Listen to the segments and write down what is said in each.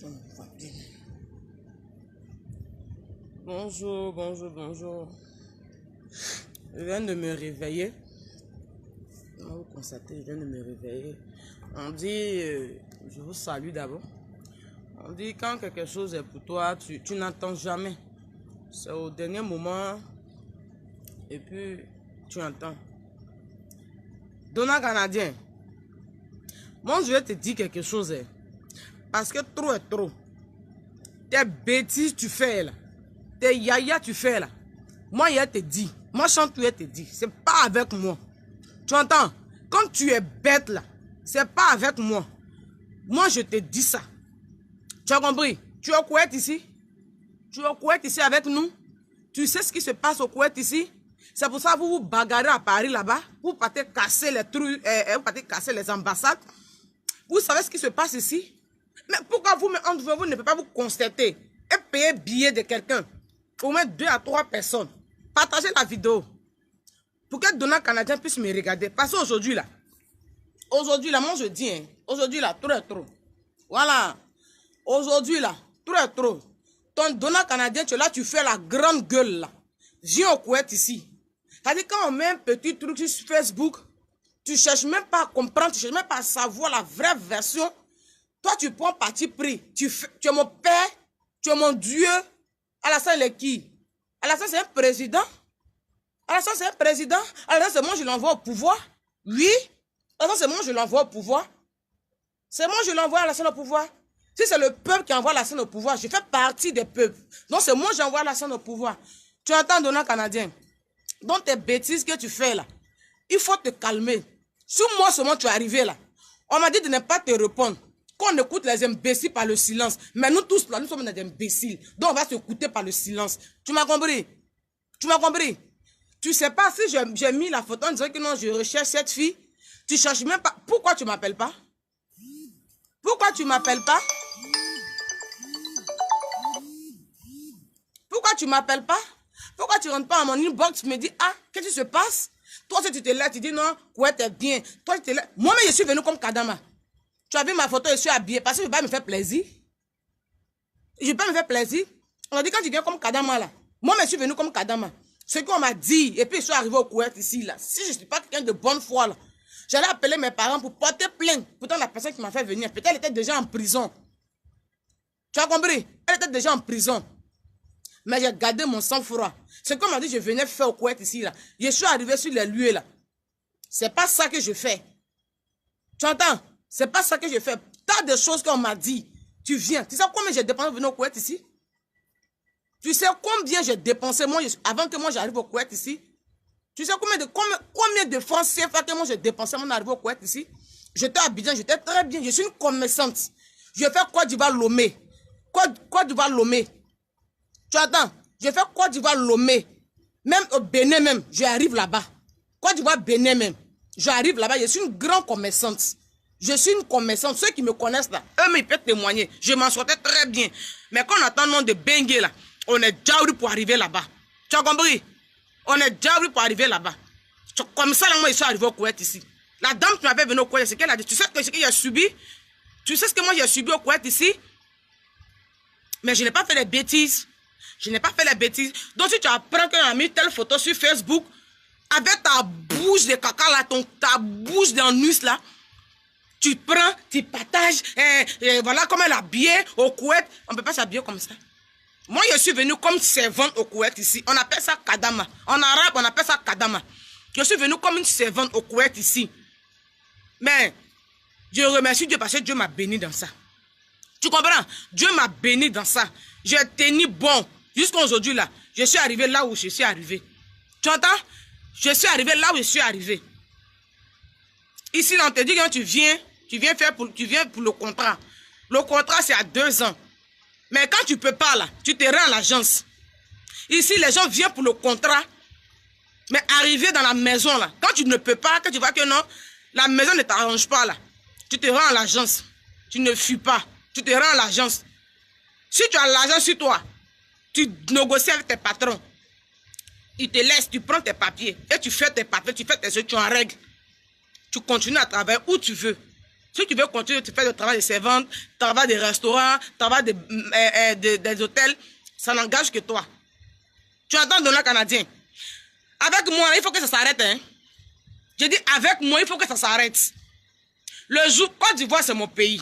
Je me fatigue. Bonjour, bonjour, bonjour. Je viens de me réveiller. Vous constatez, je viens de me réveiller. On dit, je vous salue d'abord. On dit, quand quelque chose est pour toi, tu n'entends jamais. C'est au dernier moment, et puis tu entends. Donna Canadien, moi je vais te dire quelque chose. Parce que trop est trop. Tes bêtises tu fais là. Tes yaya tu fais là. Moi je te dis. Moi chante tu te dis. C'est pas avec moi. Tu entends? Quand tu es bête là, c'est pas avec moi. Moi je te dis ça. Tu as compris? Tu es au Koweït ici? Tu es au Koweït ici avec nous? Tu sais ce qui se passe au Koweït ici? C'est pour ça que vous vous bagarrez à Paris là-bas. Vous partez casser les trucs, vous partez casser les ambassades. Vous savez ce qui se passe ici? Mais pourquoi vous, entre vous, ne pouvez pas vous constater et payer billet de quelqu'un? Au moins 2 à 3 personnes. Partagez la vidéo. Pour que Donna Canadien puisse me regarder. Parce qu'aujourd'hui là, moi je dis, hein, aujourd'hui là, trop est trop. Voilà. Aujourd'hui là, trop est trop. Ton Donna Canadien, tu es là, tu fais la grande gueule là. Viens au Koweït ici. C'est-à-dire quand on met un petit truc sur Facebook, tu ne cherches même pas à comprendre, tu ne cherches même pas à savoir la vraie version. Toi, tu prends parti pris. Tu es mon père, tu es mon Dieu. Alassane, il est qui? Alassane, c'est un président. Alassane, c'est un président. Alassane, c'est moi, je l'envoie au pouvoir. Oui. Alassane, c'est moi, je l'envoie au pouvoir. C'est moi, je l'envoie Alassane au pouvoir. Si c'est le peuple qui envoie Alassane au pouvoir, je fais partie des peuples. Donc, c'est moi, j'envoie Alassane au pouvoir. Tu entends, Donna Canadien? Donc, tes bêtises que tu fais là, il faut te calmer. Sur moi seulement, tu es arrivé là. On m'a dit de ne pas te répondre. Qu'on écoute les imbéciles par le silence. Mais nous tous là, nous sommes des imbéciles. Donc on va s'écouter par le silence. Tu m'as compris? Tu m'as compris? Tu sais pas si j'ai mis la photo en disant que non, je recherche cette fille. Tu cherches même pas. Pourquoi tu m'appelles pas? Pourquoi tu m'appelles pas? Pourquoi tu m'appelles pas? Pourquoi tu rentres pas à mon inbox, tu me dis, ah, qu'est-ce qui se passe? Toi, si tu te lèves, tu dis non, quoi, t'es bien. Toi, tu te lèves. Moi-même, je suis venu comme Kadama. Tu as vu ma photo, je suis habillée parce que je ne vais pas me faire plaisir. Je ne vais pas me faire plaisir. On a dit quand tu viens comme Kadama là. Moi, je suis venu comme Kadama. Ce qu'on m'a dit, et puis je suis arrivé au Koweït ici là. Si je ne suis pas quelqu'un de bonne foi là, j'allais appeler mes parents pour porter plainte. Pourtant, la personne qui m'a fait venir, peut-être elle était déjà en prison. Tu as compris? Elle était déjà en prison. Mais j'ai gardé mon sang-froid. Ce qu'on m'a dit, je venais faire au Koweït ici là. Je suis arrivé sur les lieux là. C'est pas ça que je fais. Tu entends? C'est pas ça que je fais. T'as des choses qu'on m'a dit. Tu viens. Tu sais combien j'ai dépensé pour venir au Koweït ici? Tu sais combien j'ai dépensé moi, avant que moi j'arrive au Koweït ici? Tu sais combien de francs CFA que moi j'ai dépensé avant d'arriver au Koweït ici? J'étais à Abidjan, j'étais très bien. Je suis une commerçante. Je fais Côte d'Ivoire Lomé. Côte d'Ivoire Lomé. Tu attends? Je fais Côte d'Ivoire Lomé. Même au Bénin même, j'arrive là-bas. Côte d'Ivoire Bénin même. J'arrive là-bas, je suis une grande commerçante. Je suis une commerçante. Ceux qui me connaissent là, eux, ils peuvent témoigner. Je m'en sortais très bien. Mais quand on attend le nom de Bengue là, on est déjà pour arriver là-bas. Tu as compris? On est déjà pour arriver là-bas. Comme ça, là, moi, je suis arrivé au Koweït ici. La dame qui m'avait venu au Koweït, c'est qu'elle a dit, tu sais ce que j'ai subi? Tu sais ce que moi j'ai subi au Koweït ici? Mais je n'ai pas fait les bêtises. Je n'ai pas fait les bêtises. Donc si tu apprends qu'on a mis telle photo sur Facebook, avec ta bouche de caca là, ta bouche d'anus là, tu prends, tu partages, et voilà comment elle est habillée au Koweït. On ne peut pas s'habiller comme ça. Moi, je suis venu comme servante au Koweït ici. On appelle ça Kadama. En arabe, on appelle ça Kadama. Je suis venu comme une servante au Koweït ici. Mais, je remercie Dieu parce que Dieu m'a béni dans ça. Tu comprends? Dieu m'a béni dans ça. J'ai tenu bon. Jusqu'à aujourd'hui là, je suis arrivé là où je suis arrivé. Tu entends? Je suis arrivé là où je suis arrivé. Ici, là, on te dit que tu viens pour le contrat. Le contrat, c'est à 2 ans. Mais quand tu ne peux pas, là, tu te rends à l'agence. Ici, les gens viennent pour le contrat. Mais arriver dans la maison, là, quand tu ne peux pas, quand tu vois que non, la maison ne t'arrange pas, là, tu te rends à l'agence. Tu ne fuis pas. Tu te rends à l'agence. Si tu as l'argent sur toi, tu négocies avec tes patrons. Ils te laissent, tu prends tes papiers. Et tu fais tes papiers, tu fais tes trucs, tu en règles. Tu continues à travailler où tu veux. Si tu veux continuer, tu fais le travail de servante, travail des restaurants, travail des hôtels, ça n'engage que toi. Tu entends Donald Canadien? Avec moi, il faut que ça s'arrête. Hein? Je dis avec moi, il faut que ça s'arrête. Le jour, Côte d'Ivoire, c'est mon pays.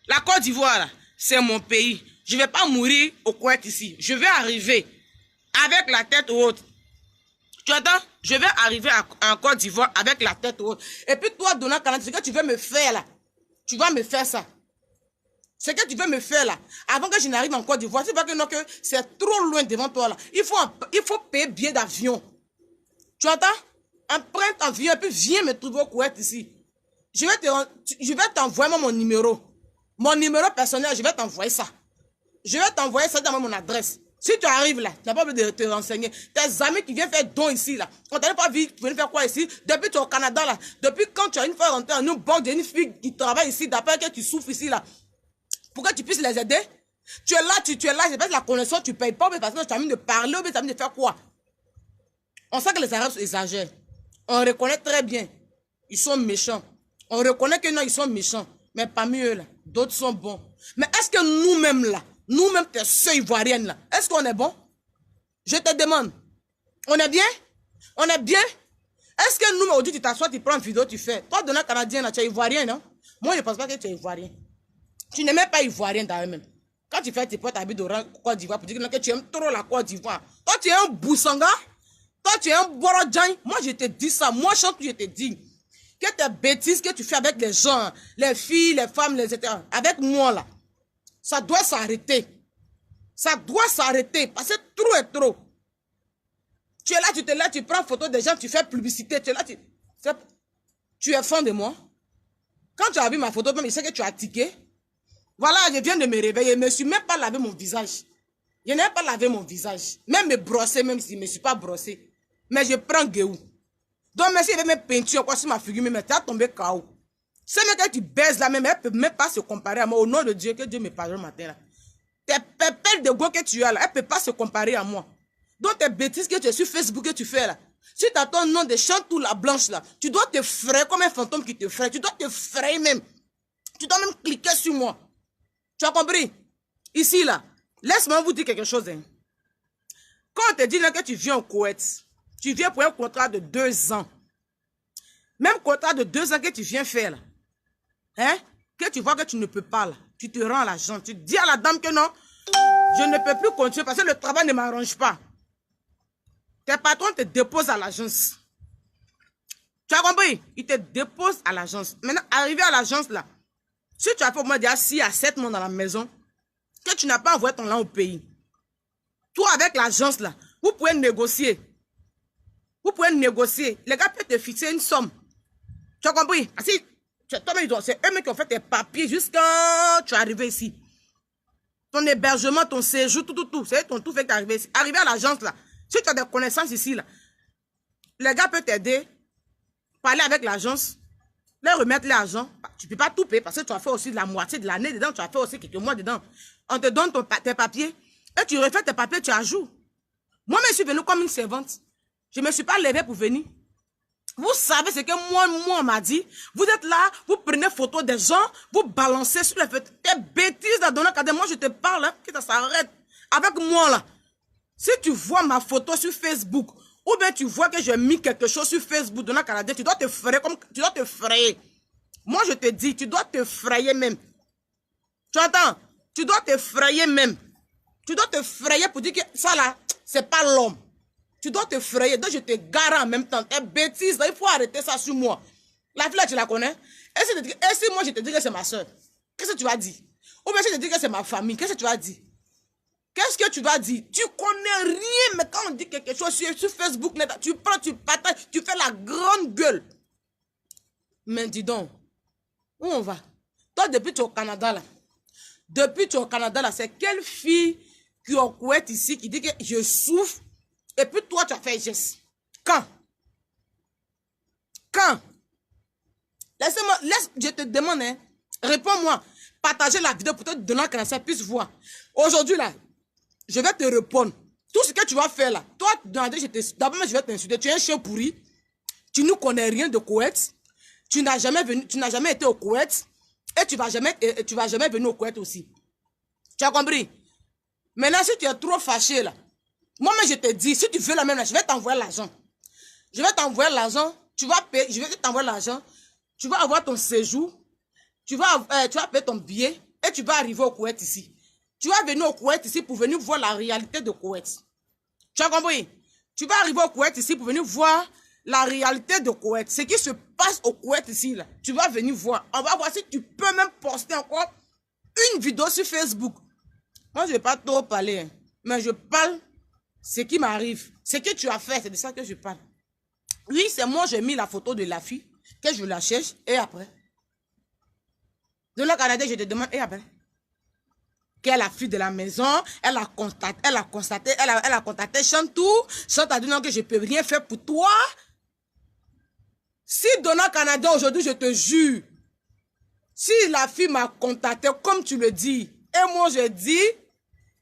La Côte d'Ivoire, c'est mon pays. Je ne vais pas mourir au Koweït ici. Je vais arriver avec la tête haute. Tu entends? Je vais arriver en Côte d'Ivoire avec la tête haute. Et puis toi, Donald Canadien, ce que tu veux me faire là, tu vas me faire ça. Ce que tu veux me faire là, avant que je n'arrive en Côte d'Ivoire, c'est pas que non, que c'est trop loin devant toi là. Il faut payer billet d'avion. Tu entends? Emprunte un avion et puis viens me trouver au Koweït ici. Je vais t'envoyer mon numéro. Mon numéro personnel, je vais t'envoyer ça. Je vais t'envoyer ça dans mon adresse. Si tu arrives là, tu n'as pas besoin de te renseigner. Tes amis qui viennent faire don ici là, on t'avait pas vu, tu venais faire quoi ici? Depuis tu es au Canada là, depuis quand tu as une fois rentré en une banque d'une fille qui travaille ici, d'après que tu souffres ici là, pour que tu puisses les aider? Tu es là, c'est pas la connaissance, tu ne payes pas, mais parce que tu as envie de parler ou tu as envie de faire quoi? On sait que les Arabes exagèrent. On reconnaît très bien. Ils sont méchants. On reconnaît que non, ils sont méchants. Mais parmi eux là, d'autres sont bons. Mais est-ce que nous-mêmes là, nous-mêmes, tes sœurs ivoiriennes là, est-ce qu'on est bon? Je te demande. On est bien? On est bien? Est-ce que nous, aujourd'hui, tu t'assois, tu prends une vidéo, tu fais. Toi, Donald Canadien, là, tu es ivoirien, non? Moi, je ne pense pas que tu es ivoirien. Tu n'es même pas ivoirien d'ailleurs même. Quand tu fais tes potes habits de Côte d'Ivoire, pour dire que tu aimes trop la Côte d'Ivoire. Toi, tu es un Boussanga. Toi, tu es un Borodjan. Moi, je te dis ça. Moi, je te dis que tes bêtises que tu fais avec les gens, les filles, les femmes, les etc. Avec moi, là. Ça doit s'arrêter. Ça doit s'arrêter parce que trop est trop. Tu es là, tu prends photo des gens, tu fais publicité. Tu es là, tu es fan de moi. Quand tu as vu ma photo, même, je sais que tu as tiqué. Voilà, je viens de me réveiller. Je ne me suis même pas lavé mon visage. Je n'ai pas lavé mon visage. Même me brosser, même si je ne me suis pas brossé. Mais je prends Guéou. Donc, même si il y avait mes peintures quoi, sur ma figure, mais tu as tombé KO. C'est même que tu baises là, même, elle ne peut même pas se comparer à moi. Au nom de Dieu, que Dieu me pardonne le matin là. Tes pépelles de go que tu as là, elle ne peut pas se comparer à moi. Donc, tes bêtises que tu as sur Facebook que tu fais là. Si tu as ton nom de Chantou la Blanche là, tu dois te frayer comme un fantôme qui te fraye. Tu dois te frayer même. Tu dois même cliquer sur moi. Tu as compris? Ici là, laisse-moi vous dire quelque chose. Hein. Quand on te dit là que tu viens au Koweït, tu viens pour un contrat de 2 ans. Même contrat de 2 ans que tu viens faire là. Hein? Que tu vois que tu ne peux pas là. Tu te rends à l'agent. Tu dis à la dame que non, je ne peux plus continuer parce que le travail ne m'arrange pas. Tes patrons te déposent à l'agence. Tu as compris? Ils te déposent à l'agence. Maintenant, arrivé à l'agence là, si tu as fait au moins déjà 6 à 7 mois dans la maison, que tu n'as pas envoyé ton langue au pays, toi avec l'agence là, vous pouvez négocier. Vous pouvez négocier. Les gars peuvent te fixer une somme. Tu as compris? C'est eux qui ont fait tes papiers jusqu'à tu es arrivé ici. Ton hébergement, ton séjour, tout. C'est ton tout fait que tu es arrivé ici. Arrivé à l'agence là, si tu as des connaissances ici là, les gars peuvent t'aider, parler avec l'agence, leur remettre l'argent. Tu ne peux pas tout payer parce que tu as fait aussi la moitié de l'année dedans, tu as fait aussi quelques mois dedans. On te donne tes papiers et tu refais tes papiers, tu ajoutes. Moi, je suis venue comme une servante. Je ne me suis pas levée pour venir. Vous savez ce que moi on m'a dit. Vous êtes là, vous prenez photo des gens, vous balancez sur les photos. Tes bêtises à donner. Moi, je te parle, hein, que ça s'arrête. Avec moi, là. Si tu vois ma photo sur Facebook, ou bien tu vois que j'ai mis quelque chose sur Facebook de Canada, tu dois te frayer comme tu dois te frayer. Moi, je te dis, tu dois te frayer même. Tu entends? Tu dois te frayer même. Tu dois te frayer pour dire que ça là, c'est pas l'homme. Tu dois te frayer. Donc, je te gare en même temps. Tes bêtises, là, il faut arrêter ça sur moi. La fille là, tu la connais? Et si moi, je te dis que c'est ma soeur, qu'est-ce que tu vas dire? Ou bien si je te dis que c'est ma famille, qu'est-ce que tu vas dire? Qu'est-ce que tu vas dire? Tu connais rien, mais quand on dit quelque chose sur Facebook, tu prends, tu partages, tu fais la grande gueule. Mais dis donc, où on va? Toi, depuis tu es au Canada, là. Depuis tu es au Canada, là, c'est quelle fille qui est au Koweït ici qui dit que je souffre et puis toi, tu as fait geste? Quand? Quand? Laisse-moi, je te demande, hein, réponds-moi. Partagez la vidéo pour te donner que ça puisse voir. Aujourd'hui, là, je vais te répondre. Tout ce que tu vas faire là, toi, d'abord, je vais t'insulter. Tu es un chien pourri. Tu ne connais rien de Koweït. tu n'as jamais été au Koweït et tu vas jamais venir au Koweït aussi. Tu as compris? Maintenant, si tu es trop fâché là, moi-même je te dis, si tu veux la même, je vais t'envoyer l'argent. Je vais t'envoyer l'argent, tu vas payer, je vais t'envoyer l'argent, tu vas avoir ton séjour, tu vas payer ton billet et tu vas arriver au Koweït ici. Tu vas venir au Koweït ici pour venir voir la réalité de Koweït. Tu as compris? Tu vas arriver au Koweït ici pour venir voir la réalité de Koweït. Ce qui se passe au Koweït ici, là. Tu vas venir voir. On va voir si tu peux même poster encore une vidéo sur Facebook. Moi, je ne vais pas trop parler, hein, mais je parle ce qui m'arrive. Ce que tu as fait, c'est de ça que je parle. Oui, c'est moi, j'ai mis la photo de la fille, que je la cherche, et après. De la Canada, je te demande, et après. Qu'elle est la fille de la maison, elle a contacté Chantou, Chantou a dit non que je ne peux rien faire pour toi. Si Donna Canada aujourd'hui, je te jure, si la fille m'a contacté comme tu le dis, et moi je dis,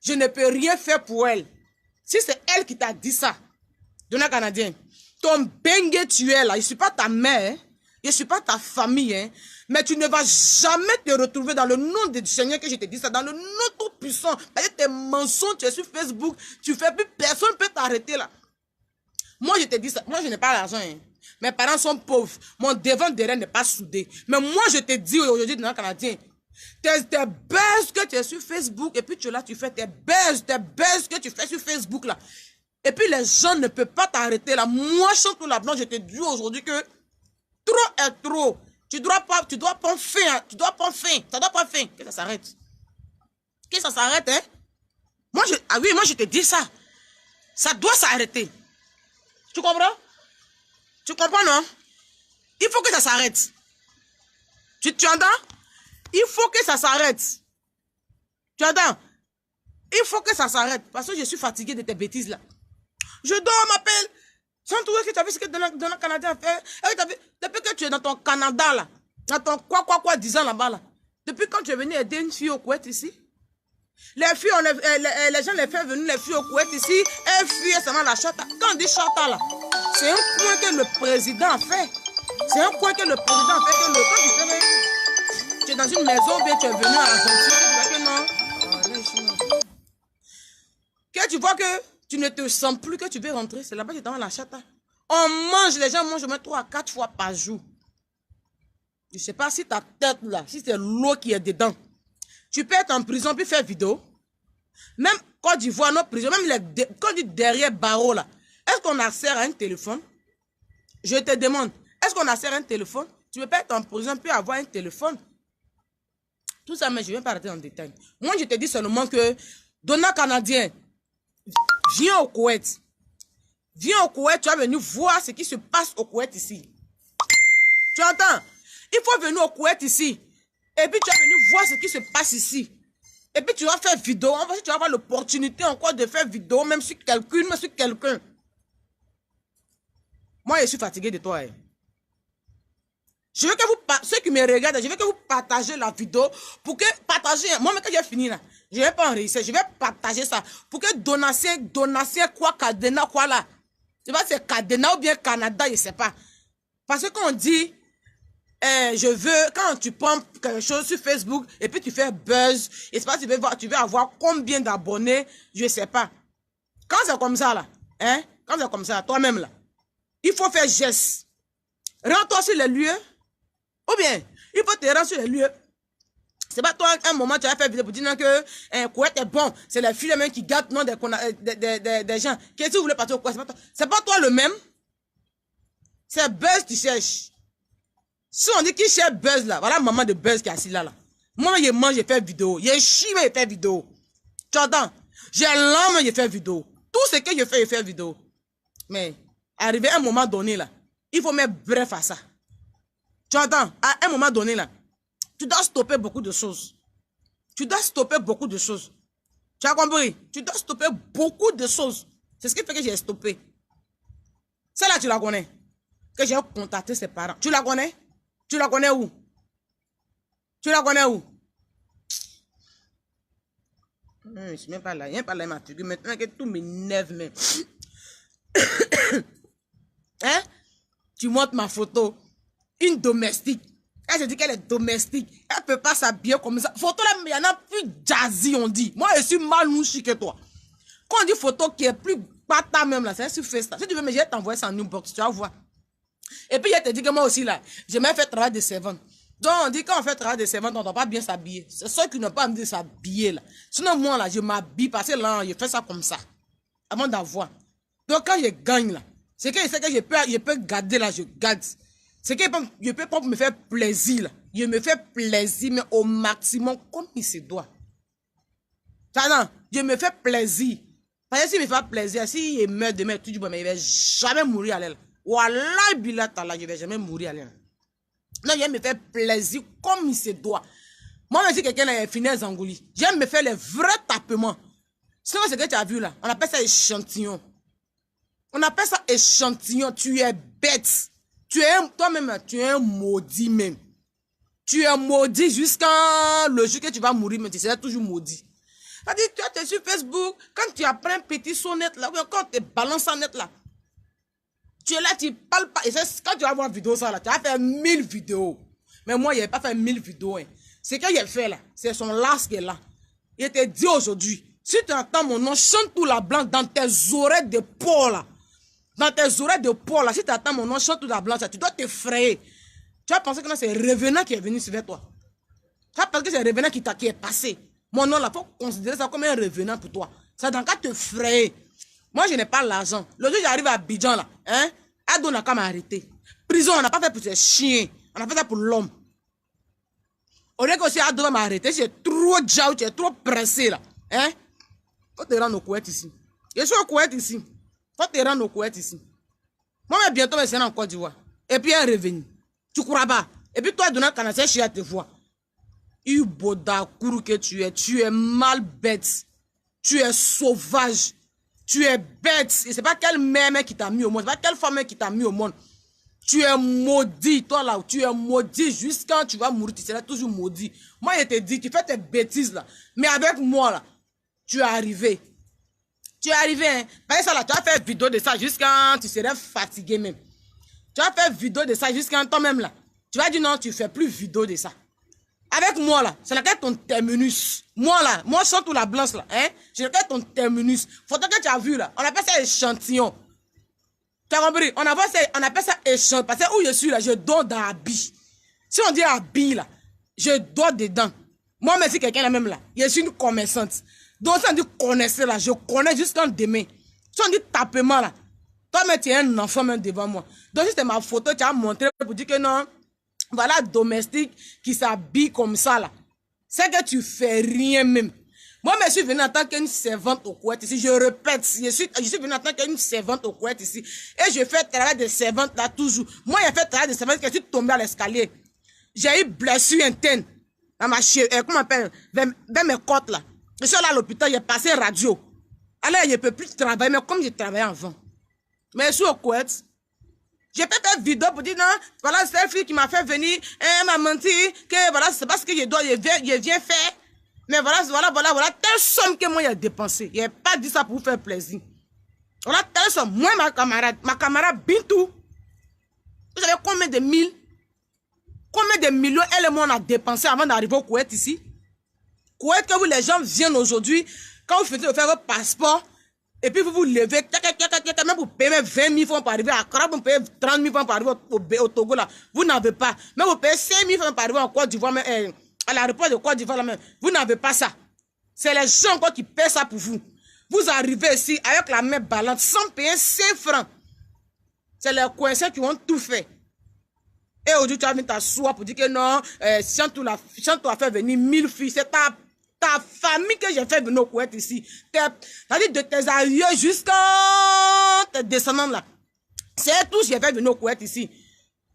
je ne peux rien faire pour elle. Si c'est elle qui t'a dit ça, Donna Canadien, ton bengue tu es là, je ne suis pas ta mère, hein, je ne suis pas ta famille, hein, mais tu ne vas jamais te retrouver dans le nom du Seigneur que je te dis ça, dans le nom tout puissant. Parce que tes mensonges, tu es sur Facebook, tu fais plus, personne ne peut t'arrêter là. Moi je te dis ça, moi je n'ai pas l'argent, hein. Mes parents sont pauvres, mon devant derrière n'est pas soudé. Mais moi je te dis aujourd'hui dans le Canadien, tes buzz que tu es sur Facebook, et puis tu es là, tu fais tes buzz que tu fais sur Facebook là. Et puis les gens ne peuvent pas t'arrêter là. Moi, Chantou la Blanche, je te dis aujourd'hui que trop est trop. Tu dois prendre fin. Tu dois prendre fin. Ça doit pas fin. Que ça s'arrête. Que ça s'arrête, hein. Moi, je te dis ça. Ça doit s'arrêter. Tu comprends? Tu comprends, non? Il faut que ça s'arrête. Tu entends? Il faut que ça s'arrête. Tu entends? Il faut que ça s'arrête. Parce que je suis fatigué de tes bêtises là. Je dors, m'appelle. Sans tout que tu as vu ce que Donna Canada a fait. Depuis que tu es dans ton Canada là, dans ton quoi 10 ans là-bas là. Depuis quand tu es venu aider une fille au Koweït ici. Les filles, les gens les font venir les filles au Koweït ici. Elles fuient seulement la chata. Quand on dit chata là, c'est un coin que le président a fait. C'est un coin que le président a fait. Quand tu es dans une maison, bien tu es venu à Argentine, tu vois que non. Que tu vois que tu ne te sens plus que tu veux rentrer. C'est là-bas que tu es dans la chata. On mange, les gens mangent au moins 3 à 4 fois par jour. Je ne sais pas si ta tête là, si c'est l'eau qui est dedans. Tu peux être en prison puis faire vidéo. Même Côte d'Ivoire, nos prisons, même quand on dit derrière barreau là, est-ce qu'on a accès à un téléphone? Je te demande, est-ce qu'on a accès à un téléphone? Tu peux pas être en prison puis avoir un téléphone. Tout ça, mais je ne vais pas arrêter en détail. Moi, je te dis seulement que Donna Canadien, viens au Koweït. Viens au Koweït, tu vas venir voir ce qui se passe au Koweït ici. Tu entends? Il faut venir au Koweït ici. Et puis tu vas venir voir ce qui se passe ici. Et puis tu vas faire vidéo. En fait, tu vas avoir l'opportunité encore de faire vidéo, même sur quelqu'un. Moi, je suis fatigué de toi. Hein. Je veux que vous, ceux qui me regardent, je veux que vous partagez la vidéo pour que, moi, même quand j'ai fini là, je ne vais pas enregistrer, je vais partager ça pour que Donatien, quoi, Cadena, quoi là. Je sais pas si c'est Cadena ou bien Canada, je ne sais pas. Parce que quand on dit, je veux, quand tu prends quelque chose sur Facebook et puis tu fais buzz, et c'est pas tu veux avoir combien d'abonnés, je ne sais pas. Quand c'est comme ça là, hein, quand c'est comme ça, toi-même là, il faut faire geste. Rends-toi sur les lieux, ou bien, il faut te rendre sur les lieux. C'est pas toi, un moment, tu vas faire vidéo pour dire que Koweït est bon, c'est les filles même qui gâtent non, des gens. Qu'est-ce que vous voulez partir au Koweït? C'est pas toi le même. C'est buzz tu cherches. Si on dit qu'il cherche buzz là, voilà maman de buzz qui est assise là. Moi, je mange, je fais vidéo. Je chie, je fais vidéo. Tu entends? J'ai l'âme, je fais vidéo. Tout ce que je fais vidéo. Mais, arrivé à un moment donné là, il faut mettre bref à ça. Tu entends? À un moment donné là, tu dois stopper beaucoup de choses. Tu dois stopper beaucoup de choses. Tu as compris? Tu dois stopper beaucoup de choses. C'est ce qui fait que j'ai stoppé. Celle-là, tu la connais. Que j'ai contacté ses parents. Tu la connais? Tu la connais où? Tu la connais où? Je ne suis même pas là. Il n'y a pas là ma figure. Maintenant que tout m'énerve. Mais... hein? Tu montres ma photo. Une domestique. Elle se dit qu'elle est domestique. Elle peut pas s'habiller comme ça. Photo là, il y en a plus jazzy, on dit. Moi, je suis manouchi que toi. Quand on dit photo qui est plus pata même là, c'est sur Facebook. Si tu veux, mais je vais t'envoyer ça en inbox, tu vas voir. Et puis, je te dis que moi aussi là, j'ai même fait travail de servante. Donc, on dit quand on fait travail de servante, on ne doit pas bien s'habiller. C'est ceux qui n'ont pas envie de s'habiller là. Sinon, moi là, je m'habille parce que là, je fais ça comme ça. Avant d'avoir. Donc, quand je gagne là, c'est que je sais que je peux garder là, je garde. C'est que je peux pas me faire plaisir là. Je me fais plaisir, mais au maximum, comme il se doit. Non, je me fais plaisir. Parce que s'il me fait plaisir, s'il meurt demain, tout du bon, mais il ne va jamais mourir à l'aile. Wallah, billah, je ne vais jamais mourir à l'aile. Non, j'aime me faire plaisir comme il se doit. Moi, même si quelqu'un a fini à Zangouli, j'aime me faire les vrais tapements. Sinon, ce que tu as vu là, on appelle ça échantillon. On appelle ça échantillon. Tu es bête. Toi-même, tu es un maudit même. Tu es maudit jusqu'à le jour que tu vas mourir, mais tu seras toujours maudit. C'est-à-dire, tu es sur Facebook, quand tu apprends un petit sonnet là, quand tu balances en net là, tu es là, tu parles pas. Et quand tu vas voir une vidéo ça là, tu vas faire 1000 vidéos. Mais moi, il n'ai pas fait 1000 vidéos. Hein. Ce qu'il a fait là, c'est son last qui est là. Il te dit aujourd'hui, si tu entends mon nom, chante tout la blanche dans tes oreilles de porc là. Dans tes oreilles de porc là, si tu entends mon nom, chante tout la blanche là, tu dois t'effrayer. Tu vas penser que c'est Revenant qui est venu vers toi. Tu vas penser que c'est Revenant qui est passé. Mon nom là, il faut considérer ça comme un revenant pour toi. Ça dans qu'à te frayer. Moi, je n'ai pas l'argent. Le jour où j'arrive à Abidjan là, hein, Ado n'a qu'à m'arrêter. Prison, on n'a pas fait pour ces chiens. On a fait ça pour l'homme. Au lieu que si Ado va m'arrêter, c'est trop jaou, tu es trop pressé là. Hein? Faut te rendre au Koweït ici. Je suis au Koweït ici. Faut te rendre au Koweït ici. Moi, mais bientôt, je serai en Côte d'Ivoire. Et puis, un revenu. Tu crois pas? Et puis, toi, Donald Canacé, je te vois. Uboda Kourou que tu es mal bête. Tu es sauvage. Tu es bête. Et c'est pas quelle mère qui t'a mis au monde. C'est pas quelle femme qui t'a mis au monde. Tu es maudit. Toi là, tu es maudit. Jusqu'à quand tu vas mourir, tu seras toujours maudit. Moi, je te dis, tu fais tes bêtises là. Mais avec moi là, tu es arrivé. Tu es arrivé, hein. Parce que ça là, tu vas faire vidéo de ça jusqu'à quand tu seras fatigué même. Tu vas faire vidéo de ça jusqu'à toi-même là. Tu vas dire non, tu fais plus vidéo de ça. Avec moi là, c'est laquelle ton terminus. Moi là, moi je chante tout la blanche là, hein. C'est laquelle ton terminus. Photo que tu as vu là, on appelle ça échantillon. Tu as compris? On appelle ça échantillon. Parce que où je suis là, je dors dans habit. Si on dit habit là, je dors dedans. Moi même si quelqu'un là même là, je suis une commerçante. Donc si on dit connaisseur là, je connais jusqu'en demain. Si on dit tapement là, toi même tu es un enfant même devant moi. Donc si c'est ma photo, tu as montré pour dire que non. Voilà, domestique qui s'habille comme ça là. C'est que tu fais rien même. Moi, je suis venue en tant qu'une servante au Koweït ici. Je répète, je suis venue en tant qu'une servante au Koweït ici. Et je fais travail de servante là toujours. Moi, j'ai fait travail de servante quand je suis tombée à l'escalier. J'ai eu blessure interne. Dans ma comment on appelle? Vers mes côtes là. Je suis allé à l'hôpital, j'ai passé radio. Alors, je ne peux plus travailler, mais comme je travaillais avant. Mais je suis au Koweït. J'ai fait une vidéo pour dire non, voilà, c'est une fille qui m'a fait venir, elle m'a menti, que voilà, c'est pas ce que je viens faire. Mais voilà, telle somme que moi j'ai dépensé. Je n'ai pas dit ça pour vous faire plaisir. Voilà, telle somme. Moi, ma camarade Bintou, vous savez combien de millions elle et moi on a dépensé avant d'arriver au Koweït ici? Koweït, que vous, les gens viennent aujourd'hui, quand vous finissez de faire votre passeport, et puis vous vous levez, même vous payez 20 000 francs pour arriver à Accra, vous payez 30 000 francs pour arriver au Togo là. Vous n'avez pas. Même vous payez 5 000 francs pour arriver en Côte d'Ivoire, à l'aéroport de Côte d'Ivoire là même. Vous n'avez pas ça. C'est les gens encore qui paient ça pour vous. Vous arrivez ici avec la main ballante sans payer 5 francs. C'est les coincés qui ont tout fait. Et aujourd'hui, tu as mis ta soie pour dire que non, chante-toi faire venir 1000 filles. C'est ta famille que j'ai fait venir au Koweït ici. C'est-à-dire de tes aïeux jusqu'à tes descendants là. C'est tout j'ai fait venir au Koweït ici.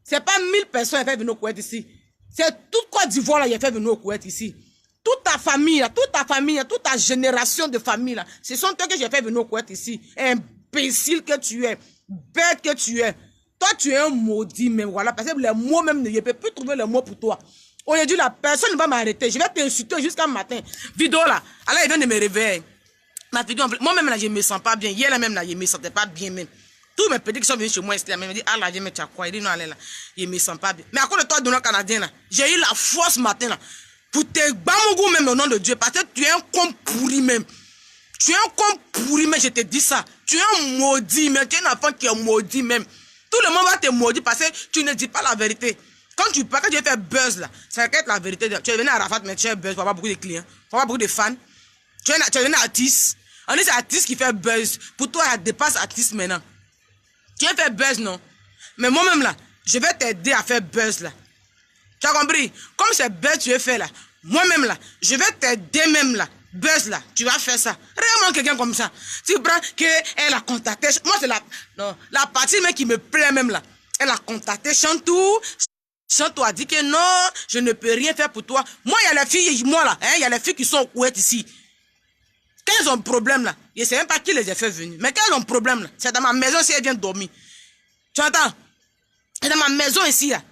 C'est pas 1000 personnes qui ont fait venir au Koweït ici. C'est toute Côte d'Ivoire là qui a fait venir au Koweït ici. Toute ta famille là, toute ta génération de famille là. Ce sont eux que j'ai fait venir au Koweït ici. Imbécile que tu es. Bête que tu es. Toi tu es un maudit même. Voilà. Parce que les mots même, je ne peux plus trouver les mots pour toi. Aujourd'hui, la personne ne va m'arrêter. Je vais t'insulter jusqu'à matin. Vidéo là. Alors, il vient de me réveiller. Ma vidéo, moi-même là, je ne me sens pas bien. Hier là même là, je ne me sentais pas bien même. Tous mes petits qui sont venus chez moi, ils me disent, ah là, viens, mais tu as quoi? Il dit, non, allez là. Il ne me sent pas bien. Mais à cause de toi, Donald Canadien, là, j'ai eu la force ce matin, là, pour te bamougo même au nom de Dieu, parce que tu es un con pourri même. Tu es un con pourri, mais je te dis ça. Tu es un maudit, mais tu es un enfant qui est maudit même. Tout le monde va te maudire parce que tu ne dis pas la vérité. Quand tu parles, quand tu veux faire buzz là, ça va être la vérité. Tu es venu à Rafat, mais tu es buzz, tu vas avoir beaucoup de clients, tu vas avoir beaucoup de fans. Tu es venu artiste. On dit c'est artiste qui fait buzz. Pour toi, elle dépasse artiste maintenant. Tu veux faire buzz, non? Mais moi-même là, je vais t'aider à faire buzz là. Tu as compris? Comme c'est buzz tu veux faire là, moi-même là, je vais t'aider même là. Buzz là, tu vas faire ça. Réellement quelqu'un comme ça. Tu prends qu'elle a contacté. Moi c'est la partie même qui me plaît même là. Elle a contacté Chantou. Chantou a dit que non, je ne peux rien faire pour toi. Moi il y a les filles, moi là, il y a les filles qui sont au Koweït ici. Quand elles ont un problème là, je ne sais même pas qui les a fait venir. Mais quand elles ont un problème là, c'est dans ma maison si elles viennent dormir. Tu entends? C'est dans ma maison ici là.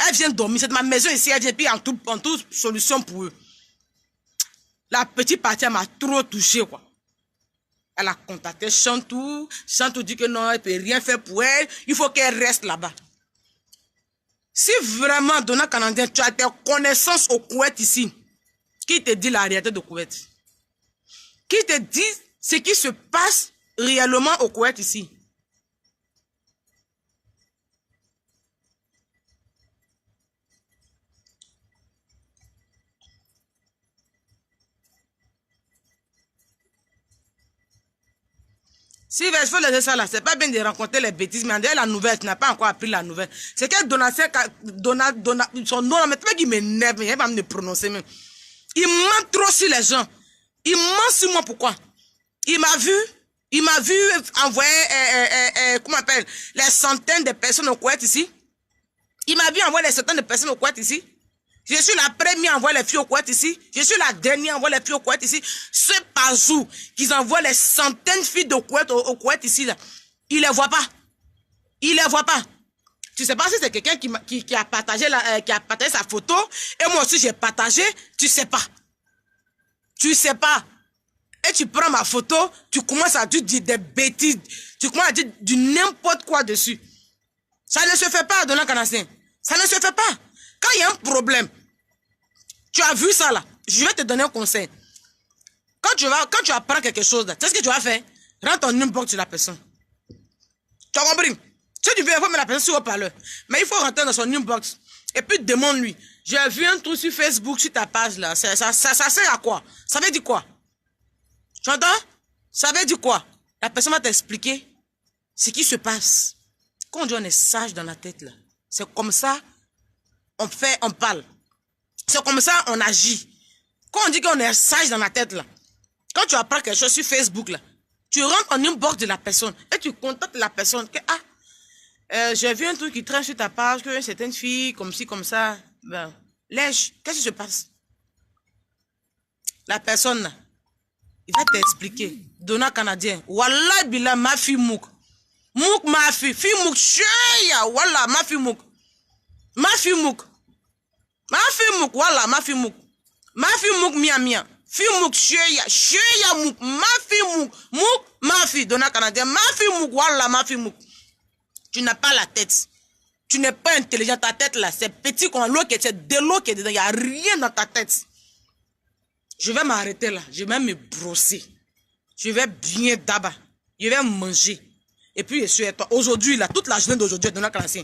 Elles viennent dormir, c'est dans ma maison ici, elles viennent puis en toute solution pour eux. La petite partie m'a trop touché quoi. Elle a contacté Chantou. Chantou dit que non, elle ne peut rien faire pour elle. Il faut qu'elle reste là-bas. Si vraiment, Donald Canadien, tu as tes connaissances au Koweït ici, qui te dit la réalité du Koweït? Qui te dit ce qui se passe réellement au Koweït ici? Si il faut laisser ça là, c'est pas bien de rencontrer les bêtises, mais en dehors la nouvelle, tu n'as pas encore appris la nouvelle. C'est que Donald, son nom, mais tu qu'il m'énerve, il va me prononcer même. Il ment trop sur les gens. Il ment sur moi, pourquoi? Il m'a vu envoyer, comment on appelle, les centaines de personnes au Koweït ici. Il m'a vu envoyer les centaines de personnes au Koweït ici. Je suis la première à envoyer les filles au Koweït ici. Je suis la dernière à envoyer les filles au Koweït ici. C'est par jour qu'ils envoient les centaines de filles au Koweït ici. Là. Ils ne les voient pas. Ils ne les voient pas. Tu sais pas si c'est quelqu'un qui a partagé sa photo. Et moi aussi j'ai partagé. Tu sais pas. Tu sais pas. Et tu prends ma photo. Tu commences à dire des bêtises. Tu commences à dire du n'importe quoi dessus. Ça ne se fait pas, Donald Canadien. Ça ne se fait pas. Quand il y a un problème, tu as vu ça là, je vais te donner un conseil. Quand tu apprends quelque chose là, tu sais ce que tu vas faire? Rentre ton inbox sur la personne. Tu as compris? Si tu veux, il faut mettre la personne sur haut-parleur. Mais il faut rentrer dans son inbox. Et puis demande-lui. J'ai vu un truc sur Facebook, sur ta page là. Ça sert à quoi? Ça veut dire quoi? Tu entends? Ça veut dire quoi? La personne va t'expliquer ce qui se passe. Quand on dit on est sage dans la tête là, c'est comme ça. On parle. C'est comme ça, on agit. Quand on dit qu'on est sage dans la tête, là, quand tu apprends quelque chose sur Facebook, là, tu rentres en inbox de la personne et tu contactes la personne que, j'ai vu un truc qui traîne sur ta page, que certaines filles, comme ci, comme ça, ben, lèche, qu'est-ce qui se passe? La personne, là, il va t'expliquer. Donald Canadien, Wallah, bila, ma fille mouk. Mouk, ma fille mouk, cheya, Wallah, ma fille mouk. Ma fille mouk. Ma fille mouk, voilà, ma fille mouk. Ma fille mouk, mia. Fille mouk, cheya mouk. Ma fille mouk, ma fille, Donald Canadien. Ma fille mouk, voilà, ma fille mouk. Tu n'as pas la tête. Tu n'es pas intelligent. Ta tête là, c'est petit comme l'eau, c'est de l'eau qui est dedans. Il n'y a rien dans ta tête. Je vais m'arrêter là. Je vais me brosser. Je vais bien d'abord. Je vais manger. Et puis je suis avec toi. Aujourd'hui là, toute la journée d'aujourd'hui, Donald Canadien.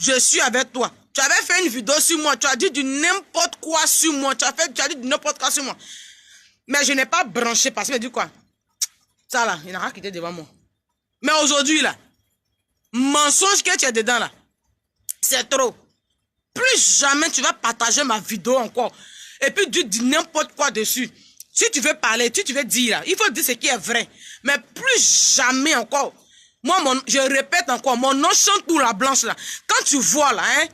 Je suis avec toi. Tu avais fait une vidéo sur moi. Tu as dit du n'importe quoi sur moi. Tu as dit du n'importe quoi sur moi. Mais je n'ai pas branché parce que je me dis quoi? Ça là, il n'a rien quitté devant moi. Mais aujourd'hui là, mensonge que tu es dedans là, c'est trop. Plus jamais tu vas partager ma vidéo encore. Et puis tu dis n'importe quoi dessus. Si tu veux parler, si tu veux dire là, il faut dire ce qui est vrai. Mais plus jamais encore. Moi, je répète encore, mon nom Chantou la blanche là. Quand tu vois là, hein,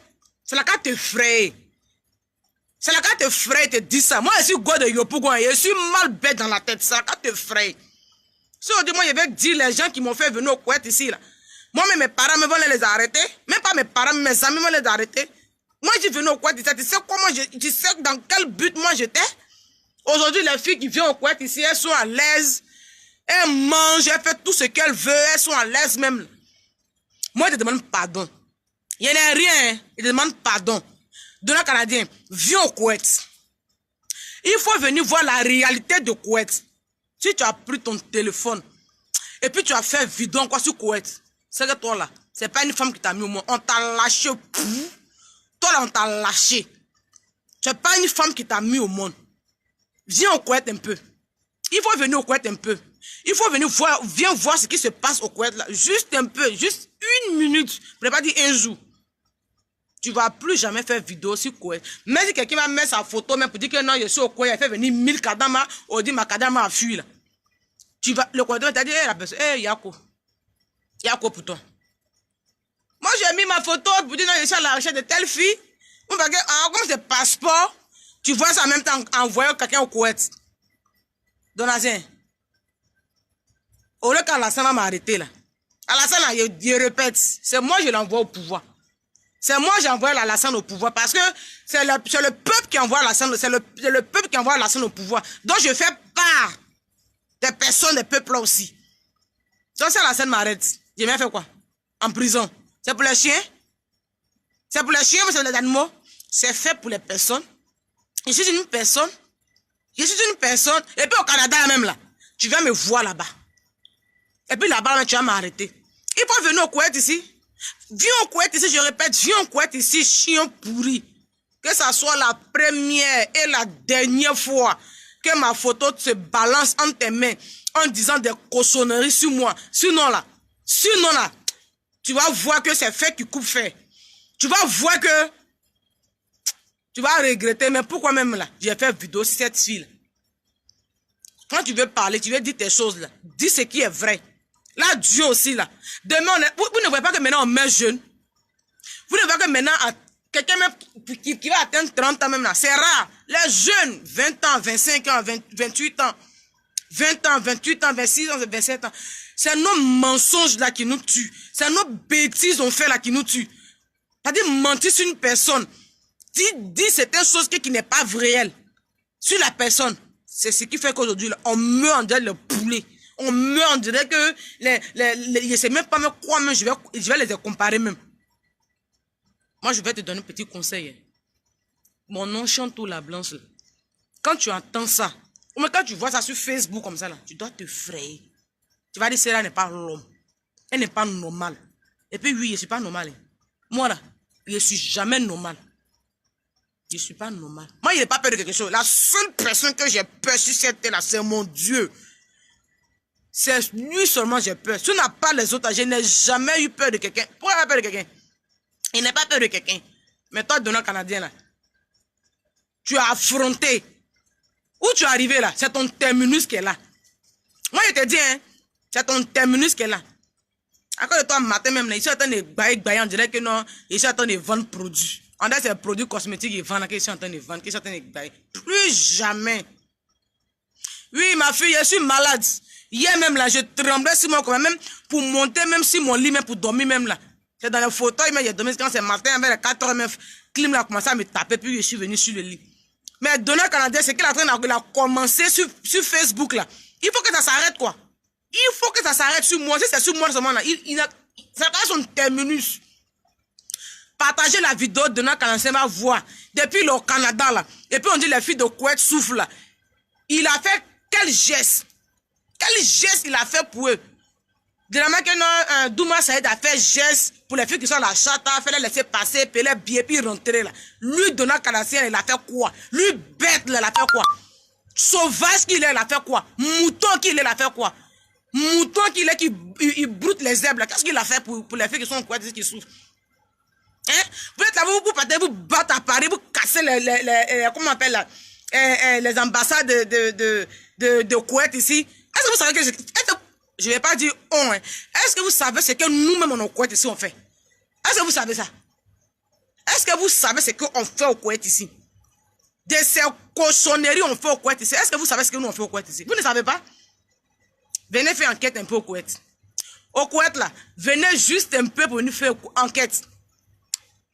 c'est la carte te fraye. C'est la carte te fraye, te dit ça. Moi, je suis go de Yopougon, je suis mal bête dans la tête. C'est la carte te fraye. Si on dit, moi, je vais dire les gens qui m'ont fait venir au Koweït ici là. Moi, mes parents me vont les arrêter. Même pas mes parents, mes amis vont les arrêter. Moi, je suis venu au Koweït ici. Tu sais comment tu sais dans quel but moi j'étais? Aujourd'hui, les filles qui viennent au Koweït ici, elles sont à l'aise. Elles mangent, elles font tout ce qu'elles veulent, elles sont à l'aise même. Moi, je te demande pardon. Il n'y a rien, hein. Je te demande pardon. Dona Canadien, viens au Koweït. Il faut venir voir la réalité de Koweït. Si tu as pris ton téléphone et puis tu as fait vidéo quoi sur Koweït, c'est que toi là, c'est pas une femme qui t'a mis au monde. On t'a lâché. Toi là, on t'a lâché. C'est pas une femme qui t'a mis au monde. Viens au Koweït un peu. Il faut venir au Koweït un peu. Il faut venir voir, viens voir ce qui se passe au Koweït là. Juste un peu, juste une minute. Je ne pas dire un jour. Tu ne vas plus jamais faire vidéo sur Koweït. Mais si quelqu'un va mettre sa photo même pour dire que non, je suis au Koweït, il fait venir 1000 kadama, on dit ma kadama a fui là. Tu vas, le Koweït va te dire, la personne, Yako. Yako pour toi. Moi j'ai mis ma photo pour dire non, je suis à la recherche de telle fille. Comme c'est passeport, tu vois ça en même temps en envoyant quelqu'un au Koweït. Donazien. Au lieu qu'Alassane va m'arrêter là. Alassane, je répète, c'est moi je l'envoie au pouvoir. C'est moi qui envoie Alassane au pouvoir parce que c'est le peuple qui envoie Alassane, c'est le peuple qui envoie Alassane au pouvoir. Donc je fais part des personnes des peuples là aussi. Donc si Alassane m'arrête, j'ai bien fait quoi? En prison. C'est pour les chiens? C'est pour les chiens, mais c'est pour les animaux? C'est fait pour les personnes. Je suis une personne. Je suis une personne. Et puis au Canada même là, tu viens me voir là-bas. Et puis là-bas, tu vas m'arrêter. Il faut venir au Koweït ici. Viens au Koweït ici, je répète, viens au Koweït ici, chien pourri. Que ça soit la première et la dernière fois que ma photo se balance entre tes mains en disant des cochonneries sur moi. Sinon là, tu vas voir que c'est fait qui coupe fait. Tu vas voir que tu vas regretter, mais pourquoi même là, j'ai fait vidéo sur cette fille. Quand tu veux parler, tu veux dire tes choses là. Dis ce qui est vrai. Là, Dieu aussi, là. Demain, vous ne voyez pas que maintenant on meurt jeune. Vous ne voyez pas que maintenant, quelqu'un même qui va atteindre 30 ans même là, c'est rare. Les jeunes, 20 ans, 25 ans, 28 ans, 20 ans, 28 ans, 26 ans, 27 ans. C'est nos mensonges là qui nous tuent. C'est nos bêtises qu'on fait là qui nous tuent. C'est-à-dire mentir sur une personne. Dire certaines choses qui n'est pas réel sur la personne. C'est ce qui fait qu'aujourd'hui, on meurt en direct le poulet. On meurt, on dirait que je ne sais même pas quoi, même je vais les comparer même. Moi, je vais te donner un petit conseil. Mon nom chante tout la blanche. Là. Quand tu entends ça, ou même quand tu vois ça sur Facebook comme ça, là, tu dois te frayer. Tu vas dire, celle-là n'est pas l'homme. Elle n'est pas normale. Et puis oui, je ne suis pas normal. Hein. Moi là, je ne suis jamais normal. Je ne suis pas normal. Moi, il n'ai pas peur de quelque chose. La seule personne que j'ai peur sur cette terre là, c'est mon Dieu. C'est lui seulement j'ai peur. Si tu n'as pas les autres, je n'ai jamais eu peur de quelqu'un. Pourquoi avoir peur de quelqu'un? Il n'a pas peur de quelqu'un. Mais toi, Dona Canadien, là, tu as affronté. Où tu es arrivé là? C'est ton terminus qui est là. Moi, je te dis, hein, c'est ton terminus qui est là. À cause de toi, matin même, là, ils sont en train de bailler, on dirait que non, ils sont en train de vendre produits. On dirait que c'est des produits cosmétiques qu'ils vendent, qu'ils sont en train de vendre, qu'ils sont en train de bailler. Plus jamais. Oui, ma fille, je suis malade. Hier même là, je tremblais sur moi, même pour monter, même sur mon lit, même pour dormir même là. C'est dans les fauteuil, mais j'ai dormi quand c'est matin, vers les 4 heures, même, clim là a commencé à me taper, puis je suis venu sur le lit. Mais Dona Canadien, c'est qu'il a commencé sur Facebook là. Il faut que ça s'arrête quoi. Il faut que ça s'arrête sur moi. Si c'est sur moi seulement là, ça va son terminus. Partagez la vidéo, Dona Canadien va voir. Depuis le Canada là. Et puis on dit les filles de Koweït souffrent là. Il a fait quel geste? Quel geste il a fait pour eux? De la manière que Douma Saïd a fait geste pour les filles qui sont à la chatte, il fallait les laisser passer, payer les billets, puis rentrer là. Lui, Dona Canadien, il a fait quoi? Lui, bête, là, il a fait quoi? Sauvage qu'il est, il a fait quoi? Mouton qu'il est, il a fait quoi? Mouton qu'il est, qui broute les zèbres là. Qu'est-ce qu'il a fait pour les filles qui sont en Koweït, qui souffrent? Hein? Vous êtes là, vous partez, vous battez à Paris, vous cassez comment on appelle là? Les ambassades de Koweït ici. Est-ce que vous savez que je ne vais pas dire on, hein. Est-ce que vous savez ce que nous-mêmes au Koweït ici on fait? Est-ce que vous savez ça? Est-ce que vous savez ce qu'on fait au Koweït ici? De ces cochonneries on fait au Koweït ici. Est-ce que vous savez ce que nous on fait au Koweït ici? Vous ne savez pas? Venez faire enquête un peu au Koweït. Au Koweït là, venez juste un peu pour venir faire enquête.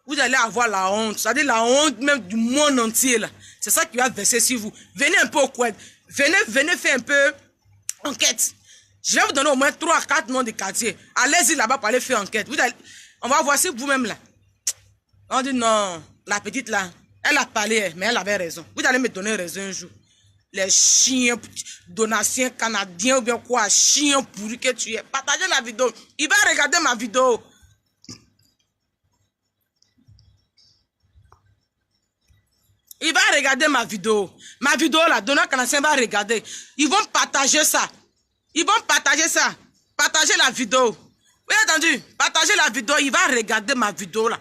Vous allez avoir la honte, c'est-à-dire la honte même du monde entier là. C'est ça qui va verser sur vous. Venez un peu au Koweït. Venez faire un peu enquête. Je vais vous donner au moins 3 à 4 noms de quartiers. Allez-y là-bas pour aller faire enquête. On va voir si vous-même là. On dit non, la petite là, elle a parlé, mais elle avait raison. Vous allez me donner raison un jour. Les chiens, donations canadiens ou bien quoi, chiens pourris que tu es. Partagez la vidéo. Il va regarder ma vidéo. Il va regarder ma vidéo. Ma vidéo là, Donald Canadien va regarder. Ils vont partager ça. Ils vont partager ça. Partagez la vidéo. Vous avez entendu? Partagez la vidéo. Il va regarder ma vidéo là.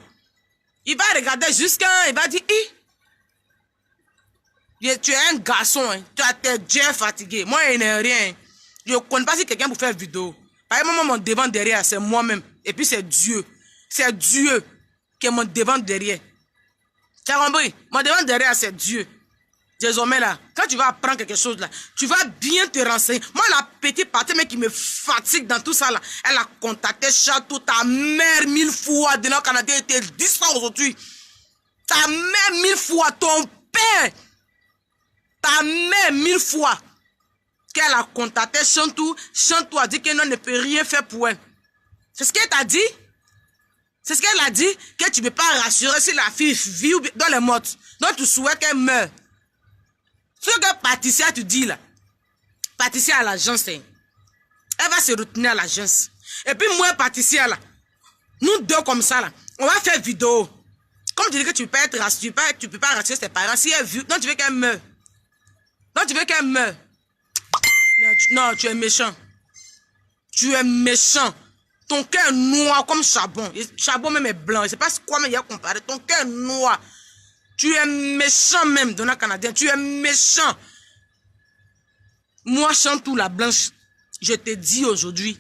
Il va regarder jusqu'à... Il va dire... Tu es un garçon. Hein. Tu as tes yeux fatigués. Moi, il n'est rien. Je ne connais pas si quelqu'un pour faire vidéo. Par exemple, mon devant derrière, c'est moi-même. Et puis c'est Dieu. C'est Dieu qui est mon devant derrière. Tu as compris? Mon devant derrière, c'est Dieu. Désormais, là, quand tu vas apprendre quelque chose, là, tu vas bien te renseigner. Moi, la petite partie mais qui me fatigue dans tout ça, là, elle a contacté Château, ta mère 1000 fois. De notre Canadien était 10 ça aujourd'hui. Ta mère 1000 fois, ton père. Ta mère 1000 fois. Qu'elle a contacté Chantou. Chantou a dit qu'elle ne peut rien faire pour elle. C'est ce qu'elle t'a dit? C'est ce qu'elle a dit? Que tu ne peux pas rassurer si la fille vit dans les morts. Donc tu souhaites qu'elle meure. Ce que Patricia te dit là, Patricia à l'agence, elle va se retenir à l'agence. Et puis moi, Patricia là, nous deux comme ça là, on va faire vidéo. Comme tu dis que tu peux être rassuré, tu peux pas rassurer ses parents. Si elle vit, non, tu veux qu'elle meure. Non, tu veux qu'elle meure. Non, tu es méchant. Tu es méchant. Ton cœur est noir comme charbon. Le charbon même est blanc. Je ne sais pas quoi mais il y a comparé. Ton cœur est noir. Tu es méchant même, Donald Canadien. Tu es méchant. Moi, Chantou la Blanche, je te dis aujourd'hui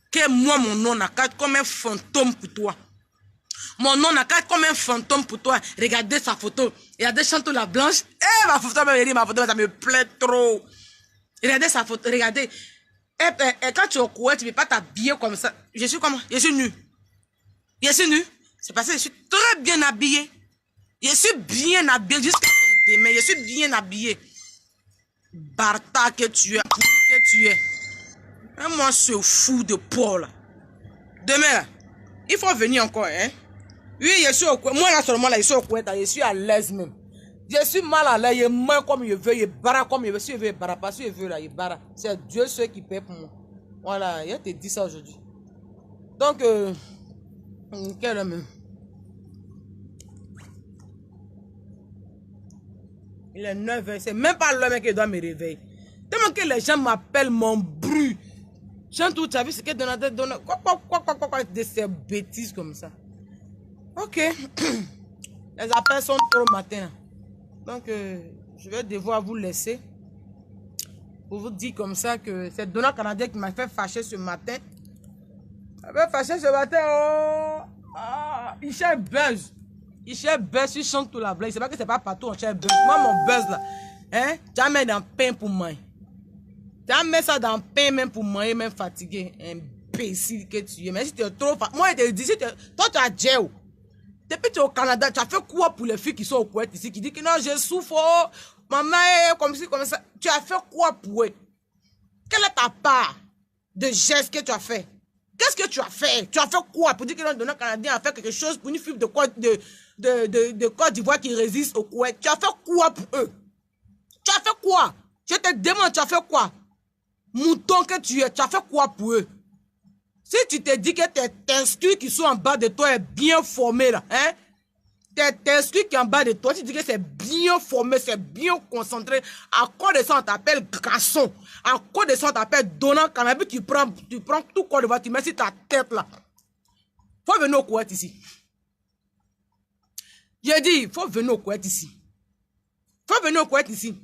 que moi, mon nom n'a qu'à comme un fantôme pour toi. Mon nom n'a qu'à comme un fantôme pour toi. Regardez sa photo. Regardez Chantou la Blanche. Eh, ma photo, ça me plaît trop. Regardez sa photo. Regardez. Et quand tu es au Koweït, tu ne peux pas t'habiller comme ça. Je suis comment? Je suis nu. Je suis nu. C'est parce que je suis très bien habillé. Je suis bien habillé jusqu'à ton demain. Je suis bien habillé. Barta que tu es. Que tu es. Et moi, ce fou de Paul. Demain, là, il faut venir encore. Hein? Oui, je suis au Koweït. Moi, là, seulement, là, je suis au Koweït. Je suis à l'aise même. Je suis mal à l'aise. Je meurs comme je veux. Je barre comme je veux. Si je veux, je barre pas. Si je veux, là, je barre. C'est Dieu seul qui paie pour moi. Voilà, je te dis ça aujourd'hui. Donc, quel homme. Il est 9h, c'est même pas l'homme qui doit me réveiller. Tellement que les gens m'appellent mon bruit. Chantou, tu as vu ce que Donald donne. Quoi de ces bêtises comme ça. Ok. Les appels sont trop matin. Donc, je vais devoir vous laisser. Pour vous dire comme ça que c'est Donald Canadien qui m'a fait fâcher ce matin. Il m'a fait fâcher ce matin. Oh, il cherche buzz. Il cherche buzz sur Chantou la blague. C'est pas que c'est pas partout on cherche buzz. Moi, mon buzz là, hein, tu as mis dans le pain pour manger. Tu as mis ça dans le pain même pour manger, même fatigué. Imbécile que tu es. Mais si tu es trop fatigué, moi, je te dis, si toi, tu as gel. Depuis que tu es au Canada, tu as fait quoi pour les filles qui sont au Koweït ici, qui disent que non, je souffre, oh, maman est comme ci, comme ça. Tu as fait quoi pour eux? Quelle est ta part de geste que tu as fait? Qu'est-ce que tu as fait? Tu as fait quoi pour dire que le Canadien a fait quelque chose pour une fille de Côte d'Ivoire qui résiste au Koweït? Tu as fait quoi pour eux? Tu as fait quoi? Je te demande, tu as fait quoi? Mouton que tu es, tu as fait quoi pour eux? Si tu te dis que tes testicles qui sont en bas de toi est bien formé là, hein? Tes testicles qui sont en bas de toi, tu dis que c'est bien formé, c'est bien concentré. À cause de ça, on t'appelle garçon. À cause de ça, on t'appelle Donald Canadien. Tu prends tout Côte d'Ivoire, tu mets sur ta tête là. Faut venir au Koweït ici. J'ai dit, il faut venir au Koweït ici. Faut venir au Koweït ici.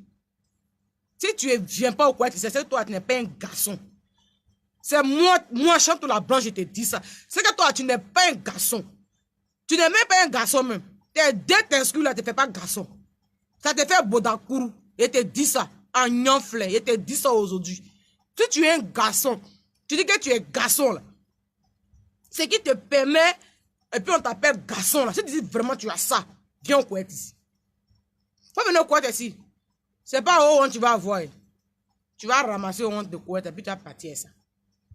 Si tu ne viens pas au Koweït ici, c'est que toi, tu n'es pas un garçon. C'est moi, Chantou la Blanche, je te dis ça. C'est que toi, tu n'es pas un garçon. Tu n'es même pas un garçon même. Tes deux testicules là, ne te font pas garçon. Ça te fait Bodakourou. Et te dit ça en nyonflé. Et te dit ça aujourd'hui. Si tu es un garçon, tu dis que tu es garçon là. Ce qui te permet, et puis on t'appelle garçon là. Si tu dis vraiment tu as ça, viens au Koweït ici. Faut venir au Koweït ici. C'est pas où tu vas avoir. Tu vas ramasser au honte de Koweït et puis tu vas partir ça.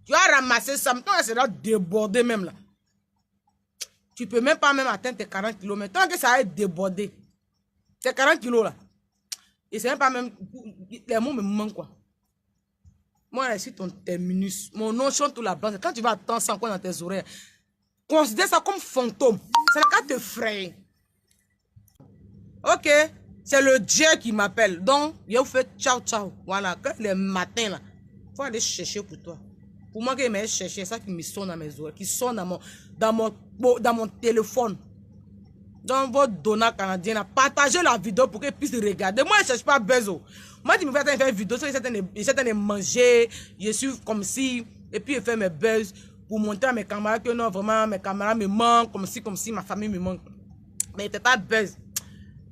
Tu vas ramasser ça, mais toi, ça sera débordé même là. Tu peux même pas même atteindre tes 40 kilos, mais tant que ça va être débordé, tes 40 kilos là, et c'est même pas même, les mots me manquent quoi. Moi, je suis ton terminus, mon nom chante tout la blanche. Quand tu vas attendre ça encore dans tes oreilles, considère ça comme fantôme. Ça n'a qu'à te frayer. Ok, c'est le Dieu qui m'appelle. Donc, je vous fais ciao, ciao. Voilà, quand le matin, là, il faut aller chercher pour toi. Pour moi, qu'il m'ait cherché, ça qui me sonne dans mes oreilles, qui sonne dans mon téléphone. Dans votre donneur canadien, partagez la vidéo pour qu'ils puissent regarder. Moi, je ne cherche pas besoin. Moi, je me fais faire une vidéo, j'essaie de manger, je suis comme si, et puis je fais mes buzz pour montrer à mes camarades que non, vraiment, mes camarades me manquent, comme si ma famille me manque. Mais il ne fait pas buzz.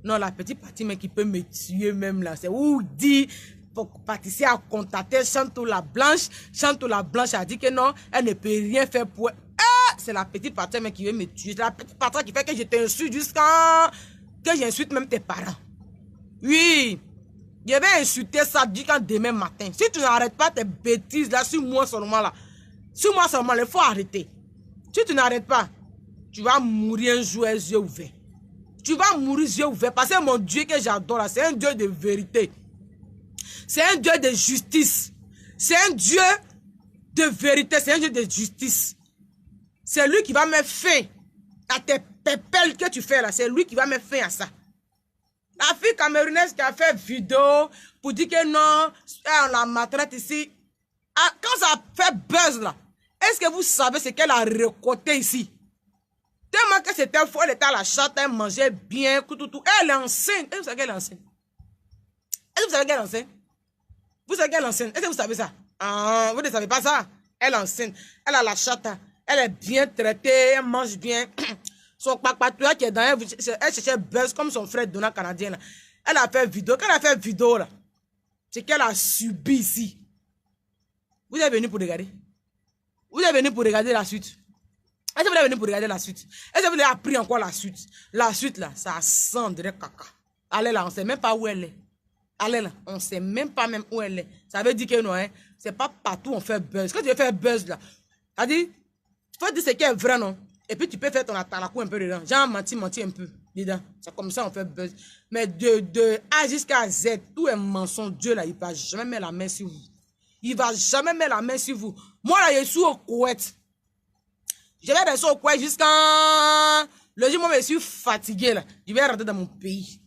Non, la petite partie mais qui peut me tuer même là, c'est où dit, Patricia a contacté Chantou la Blanche a dit que non, elle ne peut rien faire pour elle. C'est la petite partie mais qui veut me tuer. C'est la petite partie qui fait que je t'insulte jusqu'à que j'insulte même tes parents. Oui, je vais insulter ça jusqu'à demain matin. Si tu n'arrêtes pas tes bêtises là, sur moi seulement là, il faut arrêter. Si tu n'arrêtes pas, tu vas mourir un jour les yeux ouverts. Tu vas mourir les yeux ouverts parce que mon Dieu que j'adore là, c'est un Dieu de vérité. C'est un Dieu de justice. C'est un Dieu de vérité, c'est un Dieu de justice. C'est lui qui va mettre fin à tes pépelles que tu fais là. C'est lui qui va mettre fin à ça. La fille camerounaise qui a fait vidéo pour dire que non, on la maltraite ici. Ah, quand ça a fait buzz là, est-ce que vous savez ce qu'elle a récolté ici? Tellement que c'était faux, elle était à la chatte, elle mangeait bien, tout. Elle est enceinte. Est-ce que vous savez qu'elle est enceinte? Est-ce que vous savez qu'elle est enceinte? Vous savez qu'elle est enceinte? Est-ce que vous savez ça? Ah, vous ne savez pas ça? Elle est enceinte. Elle a la chatte. Elle est bien traitée, elle mange bien. Son papa qui est dans elle, elle cherchait buzz comme son frère Donna canadien. Là. Elle a fait vidéo. Quand elle a fait vidéo, là, c'est qu'elle a subi ici. Vous êtes venu pour regarder? Vous êtes venu pour regarder la suite? Est-ce que vous êtes venu pour regarder la suite? Est-ce que vous avez appris encore la suite? La suite, là, ça sent de caca. Allez là, on ne sait même pas où elle est. Allez là, on ne sait même pas même où elle est. Ça veut dire que non, hein, c'est pas partout on fait buzz. Quand tu veux faire buzz, là, c'est-à-dire, il faut dire ce qui est vrai, non? Et puis tu peux faire ton atalakou un peu dedans. Genre mentir un peu dedans. C'est comme ça on fait buzz. Mais de A jusqu'à Z, tout est mensonge. Dieu là, il ne va jamais mettre la main sur vous. Il ne va jamais mettre la main sur vous. Moi là, je suis au Koweït. Je vais rester au Koweït jusqu'à... Le jour où je suis fatigué là, je vais rentrer dans mon pays.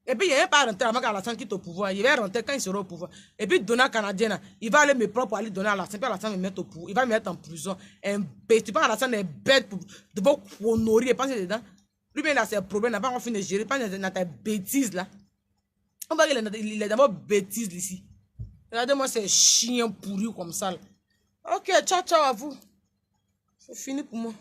Et puis, il n'est pas rentré avant qu'Alassane quitte au pouvoir. Il va rentrer quand il sera au pouvoir. Et puis, Donna canadien, il va aller me prendre pour aller donner à Alassane. Puis, Alassane me mettre au pouvoir. Il va me mettre en prison. Un bête. Tu penses Alassane est bête pour devoir honorer et penser dedans. Lui, bien, il a ses problèmes. Il n'a pas encore fini de gérer. Pas dans tes bêtises là. On va dire qu'il est d'abord bêtises ici. Regardez-moi ces chiens pourris comme ça. Là. Ok, ciao, ciao à vous. C'est fini pour moi.